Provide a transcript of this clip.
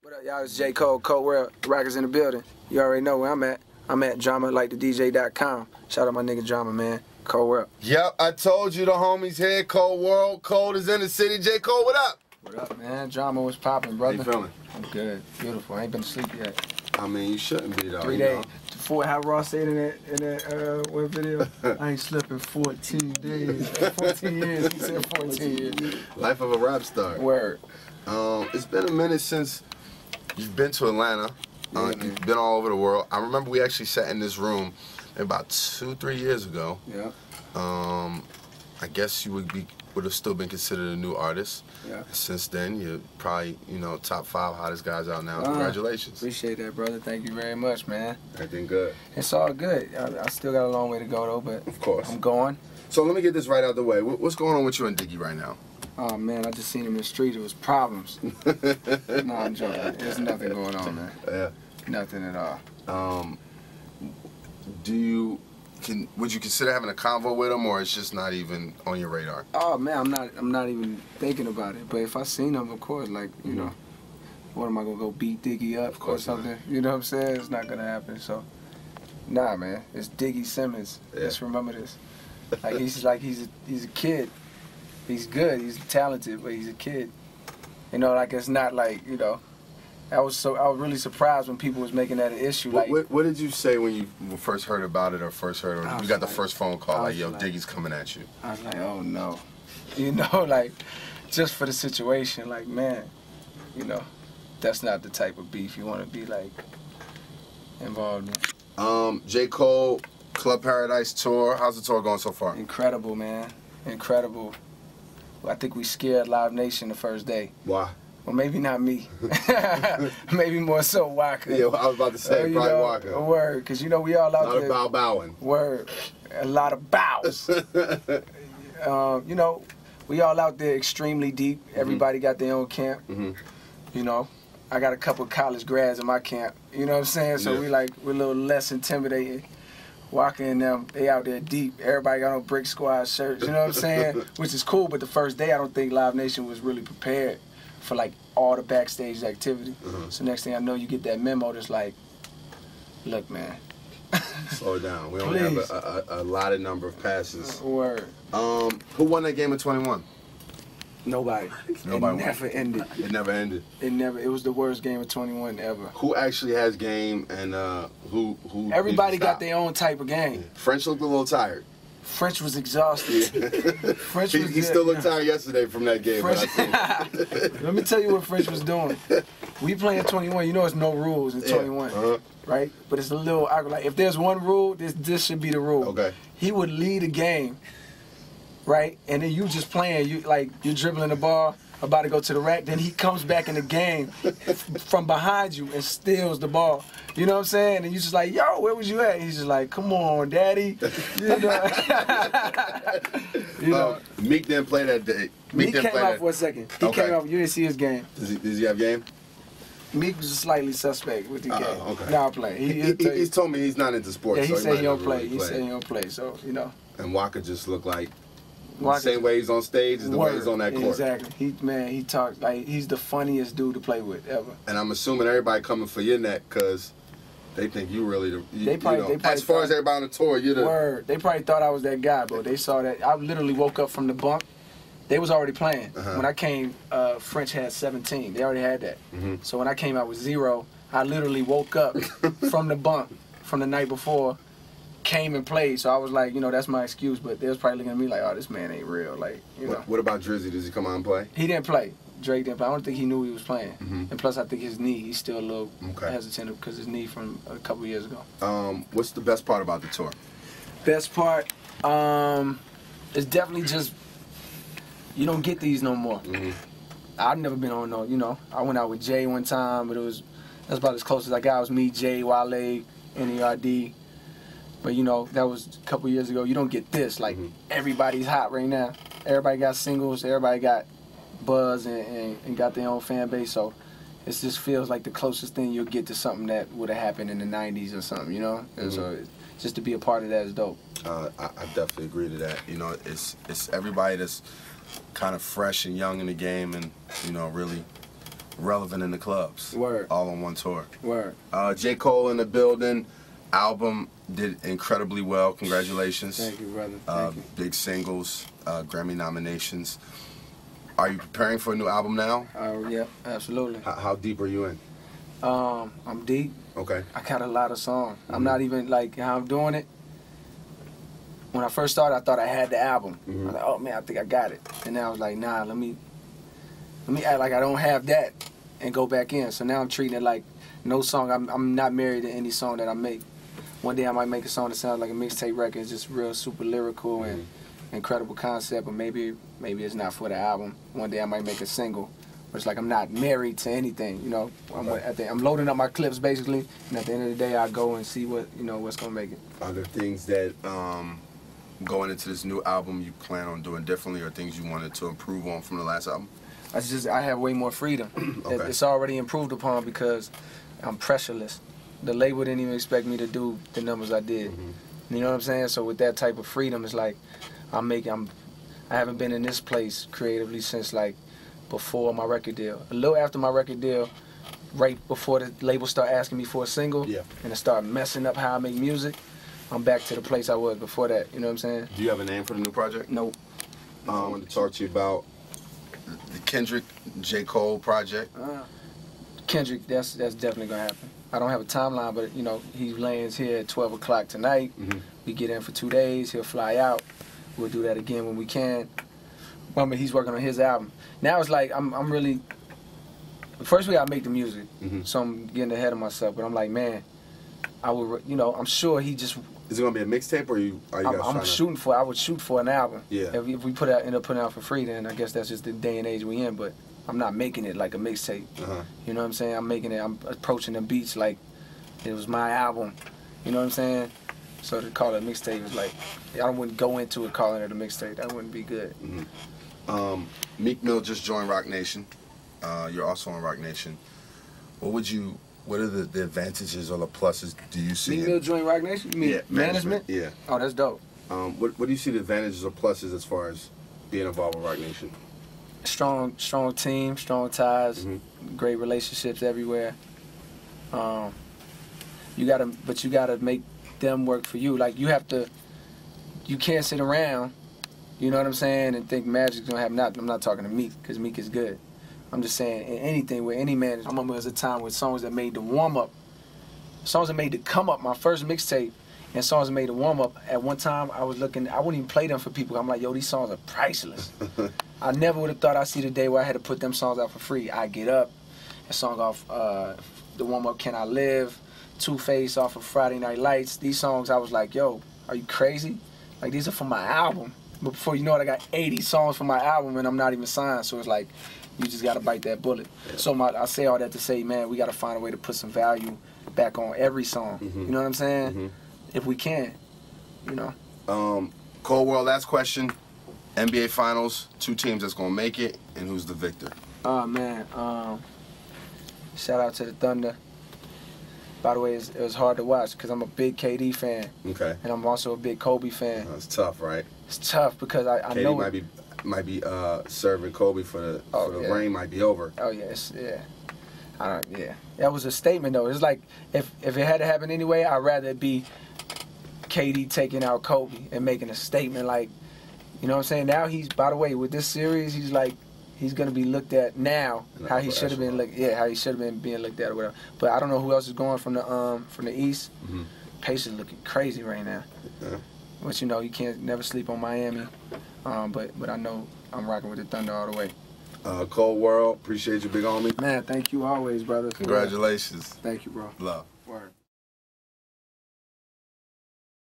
What up, y'all? It's J. Cole, Cold World, Rockers in the building. You already know where I'm at. I'm at drama-like-the-DJ.com. Shout out my nigga Drama, man. Cold World. Yep, I told you the homies here. Cold World. Cold is in the city. J. Cole, what up? What up, man? Drama was popping, brother. How you feeling? I'm good. Beautiful. I ain't been to sleep yet. I mean, you shouldn't be, though. 3 days. Before how Ross said in that one video, I ain't slept in 14 days. 14 years. He said 14 years. Life of a rap star. Word. It's been a minute since you've been to Atlanta. Yeah, you've been all over the world. I remember we actually sat in this room about 2-3 years ago. Yeah. I guess you would have still been considered a new artist. Yeah. Since then, you're probably, top 5 hottest guys out now. Congratulations. Appreciate that, brother. Thank you very much, man. Everything good. It's all good. I still got a long way to go, though, but of course. I'm going. So let me get this right out the way. What's going on with you and Diggy right now? Oh, man, I just seen him in the street. It was problems. No, I'm joking. There's nothing going on, man. Yeah. Nothing at all. Would you consider having a convo with him, or it's just not even on your radar? Oh man, I'm not even thinking about it. But if I seen him, of course, like you know, what am I gonna go beat Diggy up or something? Not. You know what I'm saying? It's not gonna happen. So, nah, man, it's Diggy Simmons. Yeah. Just remember this. He's a kid. He's good. He's talented, but he's a kid. It's not like I was really surprised when people was making that an issue. What did you say when you first heard about it, or you got the first phone call? Yo, Diggy's coming at you. I was like, oh no, just for the situation, man, that's not the type of beef you want to be involved in. J. Cole Club Paradise tour. How's the tour going so far? Incredible, man. Incredible. I think we scared Live Nation the first day. Why? Well, maybe not me. Maybe more so Walker. Yeah, I was about to say, probably Walker. A word, because we all out there. A lot of bowing. Word. A lot of bows. We all out there extremely deep. Everybody got their own camp. I got a couple of college grads in my camp. You know what I'm saying? So we're a little less intimidating. Walker and them, they out there deep. Everybody got on Brick Squad shirts. You know what I'm saying? Which is cool, but the first day I don't think Live Nation was really prepared for all the backstage activity. So next thing I know, you get that memo that's look, man. Slow down. We only have a lotted number of passes. Word. Who won that game in 21? Nobody. Nobody It never ended. It never ended. It was the worst game of 21 ever. Who actually has game, and who? Everybody got their own type of game. French looked a little tired. French was exhausted. He still looked tired yesterday from that game. Let me tell you what French was doing. We playing 21. It's no rules in 21, right? But it's a little awkward. If there's one rule, this should be the rule. Okay. He would lead a game, right? And then you just playing. You're dribbling the ball, about to go to the rack. Then he comes back in the game from behind you and steals the ball. You know what I'm saying? And you just yo, where was you at? He's just come on, daddy. Meek didn't play that day. Meek came out for a second. He came out. You didn't see his game. Does he have game? Meek was slightly suspect with the game. Okay. Now playing. He's told me he's not into sports. Yeah, he said he don't play. Really he said he don't play. So And Walker just looked like the same way he's on stage is the way he's on that court. Exactly. He talks he's the funniest dude to play with ever. And I'm assuming everybody coming for your neck because they think you really they probably as far as everybody on the tour, you're the word. They probably thought I was that guy, but they saw that I literally woke up from the bunk. They was already playing. When I came, French had 17. They already had that. So when I came out with 0, I literally woke up from the bunk from the night before, came and played. So I was like, that's my excuse. But they was probably looking at me like, oh, this man ain't real. What about Drizzy? Does he come out and play? He didn't play. Drake didn't play. I don't think he knew he was playing. And plus, I think his knee, he's still a little hesitant because his knee from a couple years ago. What's the best part about the tour? Best part is definitely just, you don't get these no more. I've never been on no, I went out with Jay one time, but that's about as close as I got. It was me, Jay, Wale, NERD. But that was a couple years ago. You don't get this. Everybody's hot right now. Everybody got singles. Everybody got buzz and got their own fan base. So it just feels like the closest thing you'll get to something that would have happened in the 90s or something, And so just to be a part of that is dope. I definitely agree to that. It's everybody that's kind of fresh and young in the game and, really relevant in the clubs. Word. All on one tour. Word. J. Cole in the building. Album did incredibly well. Congratulations. Thank you, brother. Thank you. Big singles, Grammy nominations. Are you preparing for a new album now? Yeah, absolutely. How deep are you in? I'm deep. Okay. I got a lot of songs. I'm not even like how I'm doing it. When I first started, I thought I had the album. I was like, oh man, I think I got it. And now I was like, nah, let me act like I don't have that and go back in. So now I'm treating it like no song. I'm not married to any song that I make. One day I might make a song that sounds like a mixtape record. It's just real super lyrical and incredible concept, but maybe it's not for the album. One day I might make a single. But it's like I'm not married to anything, you know. I'm loading up my clips basically, and at the end of the day I go and see what's gonna make it. Are there things that going into this new album you plan on doing differently, or things you wanted to improve on from the last album? I have way more freedom. Okay. It's already improved upon because I'm pressureless. The label didn't even expect me to do the numbers I did. You know what I'm saying? So with that type of freedom, it's like I haven't been in this place creatively since like before my record deal. A little after my record deal, right before the label started asking me for a single, and it started messing up how I make music, I'm back to the place I was before that. You know what I'm saying? Do you have a name for the new project? Nope. I want to talk to you about the Kendrick J. Cole project. Kendrick, that's definitely gonna happen. I don't have a timeline, but you know, he lands here at 12 o'clock tonight. We get in for 2 days. He'll fly out. We'll do that again when we can. I mean, he's working on his album. Now it's like I'm really. First we gotta make the music, so I'm getting ahead of myself. But I'm like, man, I would, I'm sure he just. Is it gonna be a mixtape, or are you guys I'm shooting for. I would shoot for an album. Yeah. If we end up putting it out for free, then I guess that's just the day and age we in. But I'm not making it like a mixtape. You know what I'm saying? I'm approaching the beats like it was my album. You know what I'm saying? So to call it a mixtape is like, I wouldn't go into it calling it a mixtape. That wouldn't be good. Meek Mill just joined Rock Nation. You're also on Rock Nation. What are the advantages or the pluses do you see? Meek Mill joined Rock Nation? You mean management? Yeah. Oh, that's dope. What do you see the advantages or pluses as far as being involved with Rock Nation? Strong team, strong ties, great relationships everywhere. You gotta make them work for you. Like you can't sit around, you know what I'm saying, and think Magic's gonna happen. I'm not talking to Meek, because Meek is good. I'm just saying anything with any manager. I remember there was a time with songs that made the warm up, songs that made the come up, my first mixtape, and songs that made the warm up. At one time I wouldn't even play them for people. I'm like, yo, these songs are priceless. I never would have thought I'd see the day where I had to put them songs out for free. I Get Up, a song off the warm up Can I Live, Two-Face off of Friday Night Lights. These songs I was like, yo, are you crazy? Like, these are from my album. But before you know it, I got 80 songs from my album and I'm not even signed. So it's like, you just gotta bite that bullet. Yeah. So I say all that to say, man, we gotta find a way to put some value back on every song. You know what I'm saying? If we can, you know. Cold World, last question. NBA Finals, 2 teams that's gonna make it, and who's the victor? Oh man, shout out to the Thunder. By the way, it was hard to watch because I'm a big KD fan. Okay. And I'm also a big Kobe fan. It's tough, right? It's tough because I know KD might be serving Kobe for the reign might be over. Oh yes, yeah. That was a statement though. It's like if it had to happen anyway, I'd rather it be KD taking out Kobe and making a statement like, you know what I'm saying? Now by the way, with this series, he's gonna be looked at now how he should have been how he should have been being looked at or whatever. But I don't know who else is going from the East. Pacers looking crazy right now. Yeah. But you can't never sleep on Miami. But I know I'm rocking with the Thunder all the way. Cold World, appreciate you, big homie. Man, thank you always, brother. Congratulations. Thank you, bro. Love. Word.